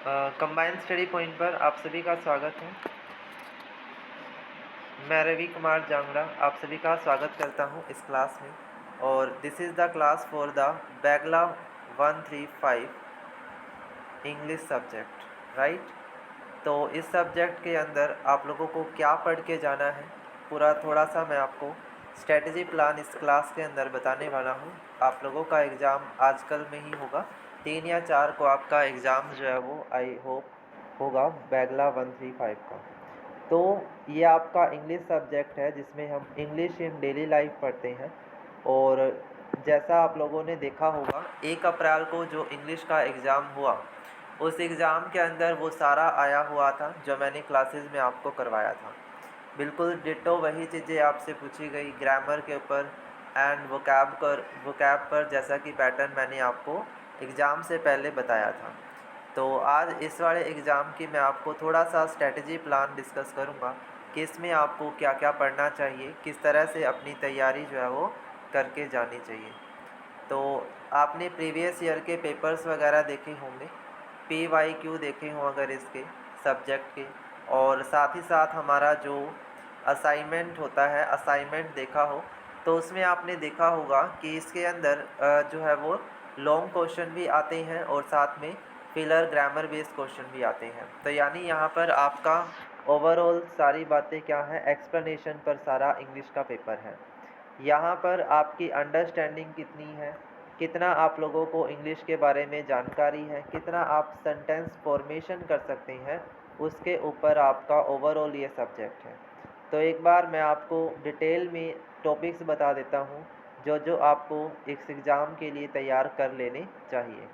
Combined study point पर आप सभी का स्वागत है। मैं रवि कुमार जांगड़ा आप सभी का स्वागत करता हूं इस क्लास में, और this is the class for the बैगला 135 इंग्लिश सब्जेक्ट, राइट। तो इस सब्जेक्ट के अंदर आप लोगों को क्या पढ़ के जाना है, पूरा थोड़ा सा मैं आपको स्ट्रेटजी प्लान इस क्लास के अंदर बताने वाला हूँ। आप लोगों का एग्ज़ाम आजकल में ही होगा, 3 या 4 को आपका एग्ज़ाम जो है वो आई होप होगा बैगला 135 का। तो ये आपका इंग्लिश सब्जेक्ट है जिसमें हम इंग्लिश इन डेली लाइफ पढ़ते हैं। और जैसा आप लोगों ने देखा होगा 1 अप्रैल को जो इंग्लिश का एग्ज़ाम हुआ, उस एग्ज़ाम के अंदर वो सारा आया हुआ था जो मैंने क्लासेस में आपको करवाया था। बिल्कुल डिट्टो वही चीज़ें आपसे पूछी गई ग्रामर के ऊपर एंड वोकैब पर, जैसा कि पैटर्न मैंने आपको एग्ज़ाम से पहले बताया था। तो आज इस वाले एग्ज़ाम की मैं आपको थोड़ा सा स्ट्रेटजी प्लान डिस्कस करूँगा कि इसमें आपको क्या क्या पढ़ना चाहिए, किस तरह से अपनी तैयारी जो है वो करके जानी चाहिए। तो आपने प्रीवियस ईयर के पेपर्स वगैरह देखे होंगे, PYQ देखे हों अगर इसके सब्जेक्ट के, और साथ ही साथ हमारा जो असाइनमेंट होता है असाइनमेंट देखा हो, तो उसमें आपने देखा होगा कि इसके अंदर जो है वो लॉन्ग क्वेश्चन भी आते हैं और साथ में फिलर ग्रामर बेस्ड क्वेश्चन भी आते हैं। तो यानी यहाँ पर आपका ओवरऑल सारी बातें क्या है, एक्सप्लेनेशन पर सारा इंग्लिश का पेपर है। यहाँ पर आपकी अंडरस्टैंडिंग कितनी है, कितना आप लोगों को इंग्लिश के बारे में जानकारी है, कितना आप सेंटेंस फॉर्मेशन कर सकते हैं, उसके ऊपर आपका ओवरऑल ये सब्जेक्ट है। तो एक बार मैं आपको डिटेल में टॉपिक्स बता देता हूँ जो जो आपको इस एग्ज़ाम के लिए तैयार कर लेने चाहिए।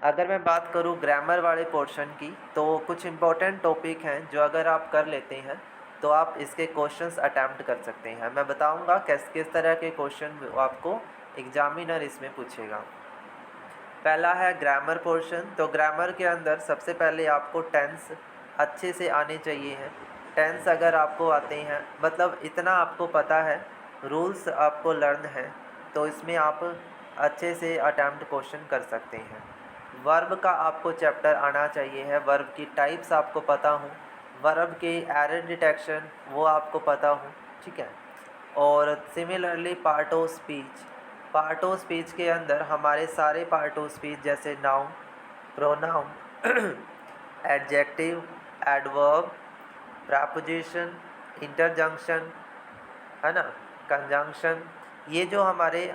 अगर मैं बात करूँ ग्रामर वाले पोर्शन की, तो कुछ इम्पोर्टेंट टॉपिक हैं जो अगर आप कर लेते हैं तो आप इसके क्वेश्चंस अटैम्प्ट कर सकते हैं। मैं बताऊंगा किस किस तरह के क्वेश्चन आपको एग्जामिनर इसमें पूछेगा। पहला है ग्रामर पोर्शन। तो ग्रामर के अंदर सबसे पहले आपको टेंस अच्छे से आने चाहिए हैं। टेंस अगर आपको आते हैं, मतलब इतना आपको पता है, रूल्स आपको लर्न है, तो इसमें आप अच्छे से अटैम्प्ट क्वेश्चन कर सकते हैं। वर्ब का आपको चैप्टर आना चाहिए है, वर्ब की टाइप्स आपको पता हो, वर्ब के एरर डिटेक्शन वो आपको पता हो, ठीक है। और सिमिलरली पार्ट ऑफ स्पीच के अंदर हमारे सारे पार्ट ऑफ स्पीच जैसे noun, pronoun, adjective, adverb, preposition, interjection, है ना, कंजंक्शन, ये जो हमारे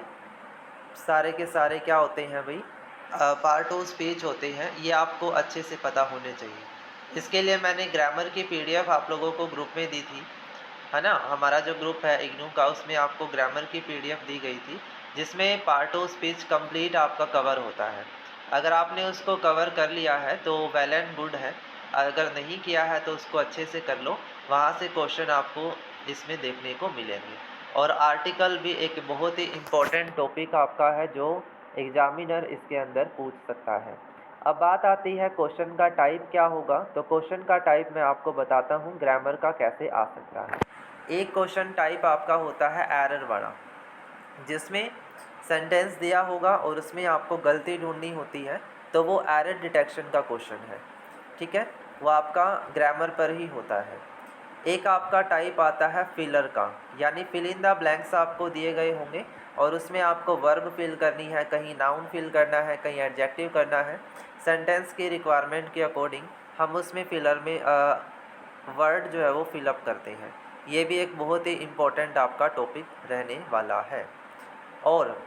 सारे के सारे क्या होते हैं भाई, पार्ट ऑफ स्पीच होते हैं, ये आपको अच्छे से पता होने चाहिए। इसके लिए मैंने ग्रामर की PDF आप लोगों को ग्रुप में दी थी, है ना। हमारा जो ग्रुप है इग्नू का, उसमें आपको ग्रामर की PDF दी गई थी जिसमें पार्ट ऑफ स्पीच कंप्लीट आपका कवर होता है। अगर आपने उसको कवर कर लिया है तो वेल एंड गुड है, अगर नहीं किया है तो उसको अच्छे से कर लो, वहाँ से क्वेश्चन आपको इसमें देखने को मिलेंगे। और आर्टिकल भी एक बहुत ही इम्पोर्टेंट टॉपिक आपका है जो एग्जामिनर इसके अंदर पूछ सकता है। अब बात आती है क्वेश्चन का टाइप क्या होगा। तो क्वेश्चन का टाइप मैं आपको बताता हूँ ग्रामर का कैसे आ सकता है। एक क्वेश्चन टाइप आपका होता है एरर वाला, जिसमें सेंटेंस दिया होगा और उसमें आपको गलती ढूंढनी होती है, तो वो एरर डिटेक्शन का क्वेश्चन है, ठीक है। वो आपका ग्रामर पर ही होता है। एक आपका टाइप आता है फिलर का, यानी फिल इन द ब्लैंक्स आपको दिए गए होंगे और उसमें आपको वर्ब फिल करनी है, कहीं नाउन फिल करना है, कहीं एडजेक्टिव करना है। सेंटेंस की रिक्वायरमेंट के अकॉर्डिंग हम उसमें फिलर में वर्ड जो है वो फिलअप करते हैं। ये भी एक बहुत ही इम्पोर्टेंट आपका टॉपिक रहने वाला है। और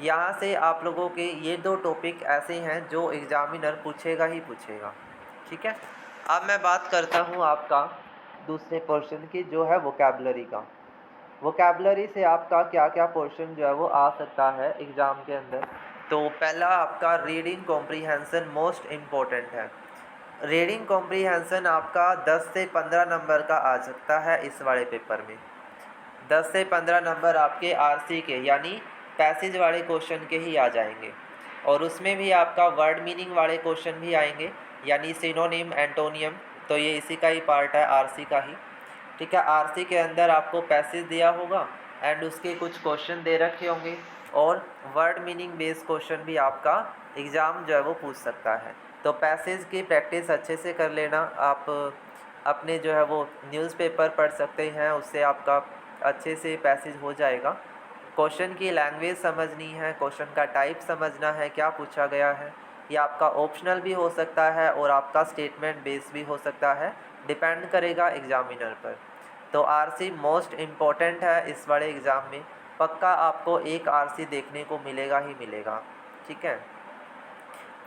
यहाँ से आप लोगों के ये 2 टॉपिक ऐसे हैं जो एग्जामिनर पूछेगा ही पूछेगा, ठीक है। अब मैं बात करता हूँ आपका दूसरे पोर्शन की, जो है वोकैबुलरी का। वोकैबुलरी से आपका क्या क्या पोर्शन जो है वो आ सकता है एग्ज़ाम के अंदर। तो पहला आपका रीडिंग कॉम्प्रीहेंशन मोस्ट इम्पोर्टेंट है। रीडिंग कॉम्प्रीहेंशन आपका 10 से 15 नंबर का आ सकता है इस वाले पेपर में। 10 से 15 नंबर आपके RC के, यानी पैसेज वाले क्वेश्चन के ही आ जाएंगे। और उसमें भी आपका वर्ड मीनिंग वाले क्वेश्चन भी आएंगे, यानी सिनोनिम, एंटोनियम, तो ये इसी का ही पार्ट है, RC का ही, ठीक है। RC के अंदर आपको पैसेज दिया होगा एंड उसके कुछ क्वेश्चन दे रखे होंगे, और वर्ड मीनिंग बेस्ड क्वेश्चन भी आपका एग्ज़ाम जो है वो पूछ सकता है। तो पैसेज की प्रैक्टिस अच्छे से कर लेना। आप अपने जो है वो न्यूज़पेपर पढ़ सकते हैं, उससे आपका अच्छे से पैसेज हो जाएगा। क्वेश्चन की लैंग्वेज समझनी है, क्वेश्चन का टाइप समझना है, क्या पूछा गया है। ये आपका ऑप्शनल भी हो सकता है और आपका स्टेटमेंट बेस भी हो सकता है, डिपेंड करेगा एग्जामिनर पर। तो आरसी मोस्ट इम्पॉर्टेंट है इस वाले एग्ज़ाम में। पक्का आपको एक आरसी देखने को मिलेगा ही मिलेगा, ठीक है।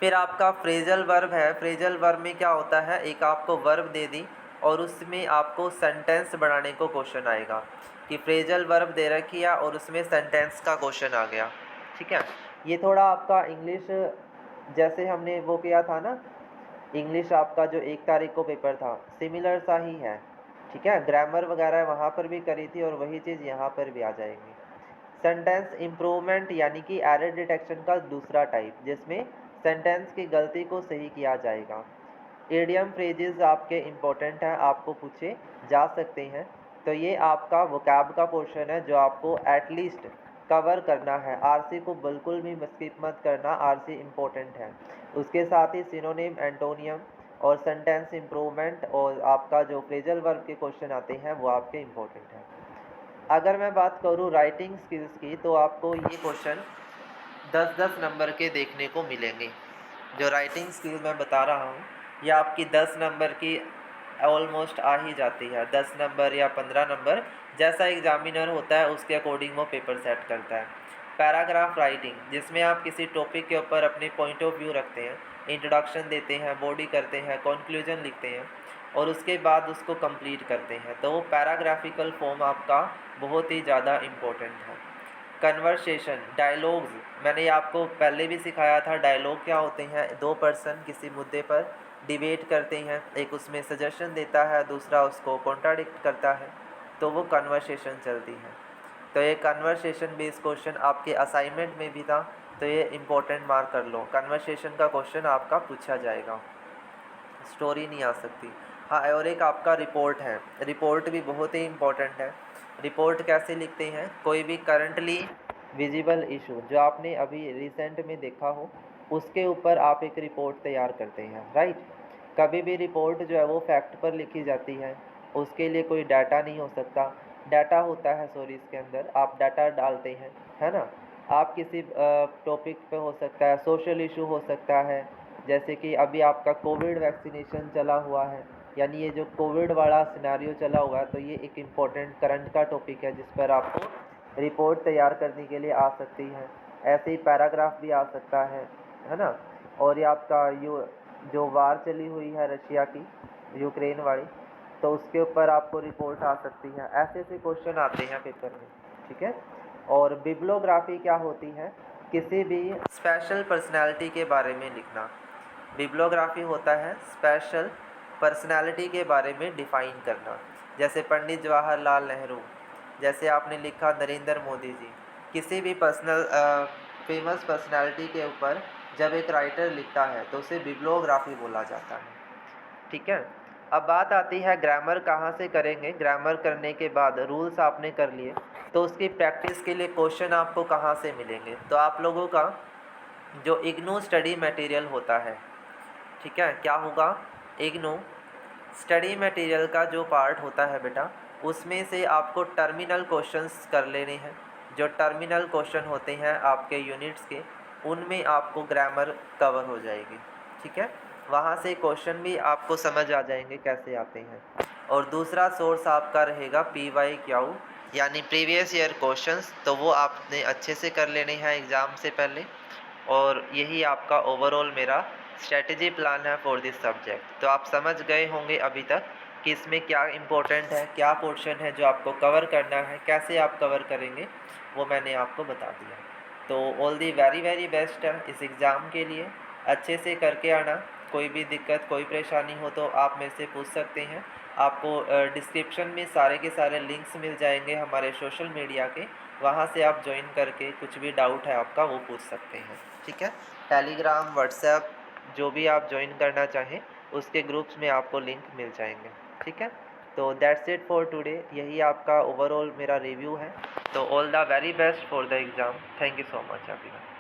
फिर आपका फ्रेजल वर्ब है। फ्रेजल वर्ब में क्या होता है, एक आपको वर्ब दे दी और उसमें आपको सेंटेंस बनाने को क्वेश्चन आएगा कि फ्रेजल वर्ब दे रखी है और उसमें सेंटेंस का क्वेश्चन आ गया, ठीक है। ये थोड़ा आपका इंग्लिश जैसे हमने वो किया था ना, इंग्लिश आपका जो 1 तारीख को पेपर था, सिमिलर सा ही है, ठीक है। ग्रामर वगैरह वहाँ पर भी करी थी और वही चीज़ यहाँ पर भी आ जाएगी। सेंटेंस इम्प्रूवमेंट यानी कि एरर डिटेक्शन का दूसरा टाइप, जिसमें सेंटेंस की गलती को सही किया जाएगा। इडियम फ्रेजेस आपके इम्पोर्टेंट हैं, आपको पूछे जा सकते हैं। तो ये आपका वोकैब का पोर्शन है जो आपको एटलीस्ट कवर करना है। आरसी को बिल्कुल भी स्किप मत करना, आरसी इम्पोर्टेंट है। उसके साथ ही सिनोनिम, एंटोनियम और सेंटेंस इम्प्रूवमेंट और आपका जो फ्रेजल वर्ब के क्वेश्चन आते हैं वो आपके इम्पोर्टेंट हैं। अगर मैं बात करूँ राइटिंग स्किल्स की, तो आपको ये क्वेश्चन 10-10 नंबर के देखने को मिलेंगे। जो राइटिंग स्किल मैं बता रहा हूँ ये आपकी 10 नंबर की ऑलमोस्ट आ ही जाती है। 10 नंबर या 15 नंबर, जैसा एग्जामिनर होता है उसके अकॉर्डिंग वो पेपर सेट करता है। पैराग्राफ राइटिंग, जिसमें आप किसी टॉपिक के ऊपर अपने पॉइंट ऑफ व्यू रखते हैं, इंट्रोडक्शन देते हैं, बॉडी करते हैं, कंक्लूजन लिखते हैं और उसके बाद उसको कंप्लीट करते हैं, तो वो पैराग्राफिकल फॉर्म आपका बहुत ही ज़्यादा इम्पोर्टेंट है। कन्वर्सेशन, डायलॉग्स, मैंने आपको पहले भी सिखाया था। डायलॉग क्या होते हैं, 2 पर्सन किसी मुद्दे पर डिबेट करते हैं, एक उसमें सजेशन देता है, दूसरा उसको कॉन्ट्राडिक्ट करता है, तो वो कन्वर्सेशन चलती है। तो ये कन्वर्सेशन बेस्ड क्वेश्चन आपके असाइनमेंट में भी था, तो ये इम्पोर्टेंट मार्क कर लो। कन्वर्सेशन का क्वेश्चन आपका पूछा जाएगा, स्टोरी नहीं आ सकती। हाँ, और एक आपका रिपोर्ट है। रिपोर्ट भी बहुत ही इम्पोर्टेंट है। रिपोर्ट कैसे लिखते हैं, कोई भी करंटली विजिबल इशू जो आपने अभी रिसेंट में देखा हो उसके ऊपर आप एक रिपोर्ट तैयार करते हैं, राइट। कभी भी रिपोर्ट जो है वो फैक्ट पर लिखी जाती है, उसके लिए कोई डाटा नहीं हो सकता। डाटा होता है, सॉरी, इसके अंदर आप डाटा डालते हैं, है ना। आप किसी टॉपिक पे हो सकता है, सोशल इशू हो सकता है, जैसे कि अभी आपका कोविड वैक्सीनेशन चला हुआ है, यानी ये जो कोविड वाला सिनेरियो चला हुआ है, तो ये एक इम्पोर्टेंट करंट का टॉपिक है जिस पर आपको रिपोर्ट तैयार करने के लिए आ सकती है। ऐसे ही पैराग्राफ भी आ सकता है ना। और ये आपका जो वार चली हुई है रशिया की, यूक्रेन वाली, तो उसके ऊपर आपको रिपोर्ट आ सकती है। ऐसे ऐसे क्वेश्चन आते हैं पेपर में, ठीक है। और बिब्लियोग्राफी क्या होती है, किसी भी स्पेशल पर्सनैलिटी के बारे में लिखना। बिब्लियोग्राफी होता है स्पेशल पर्सनैलिटी के बारे में डिफ़ाइन करना। जैसे पंडित जवाहरलाल नेहरू, जैसे आपने लिखा नरेंद्र मोदी जी, किसी भी फेमस पर्सनैलिटी के ऊपर जब एक राइटर लिखता है तो उसे बिब्लियोग्राफी बोला जाता है, ठीक है। अब बात आती है ग्रामर कहाँ से करेंगे। ग्रामर करने के बाद रूल्स आपने कर लिए, तो उसकी प्रैक्टिस के लिए क्वेश्चन आपको कहाँ से मिलेंगे। तो आप लोगों का जो इग्नू स्टडी मटेरियल होता है, ठीक है, क्या होगा, इग्नू स्टडी मटेरियल का जो पार्ट होता है बेटा, उसमें से आपको टर्मिनल क्वेश्चंस कर लेने हैं। जो टर्मिनल क्वेश्चन होते हैं आपके यूनिट्स के, उनमें आपको ग्रामर कवर हो जाएगी, ठीक है। वहाँ से क्वेश्चन भी आपको समझ आ जाएंगे कैसे आते हैं। और दूसरा सोर्स आपका रहेगा PYQ यानी प्रीवियस ईयर क्वेश्चंस, तो वो आपने अच्छे से कर लेने हैं एग्ज़ाम से पहले। और यही आपका ओवरऑल मेरा स्ट्रेटजी प्लान है फॉर दिस सब्जेक्ट। तो आप समझ गए होंगे अभी तक कि इसमें क्या इम्पोर्टेंट है, क्या पोर्शन है जो आपको कवर करना है, कैसे आप कवर करेंगे, वो मैंने आपको बता दिया। तो all the very very best है इस एग्ज़ाम के लिए। अच्छे से करके आना। कोई भी दिक्कत, कोई परेशानी हो तो आप मेरे से पूछ सकते हैं। आपको डिस्क्रिप्शन में सारे के सारे लिंक्स मिल जाएंगे हमारे सोशल मीडिया के, वहाँ से आप ज्वाइन करके कुछ भी डाउट है आपका वो पूछ सकते हैं, ठीक है। टेलीग्राम, व्हाट्सएप, जो भी आप ज्वाइन करना चाहें उसके ग्रुप्स में आपको लिंक मिल जाएंगे, ठीक है। तो दैट्स इट फॉर टुडे, यही आपका ओवरऑल मेरा रिव्यू है। तो all the very best for the exam. Thank you so much everyone.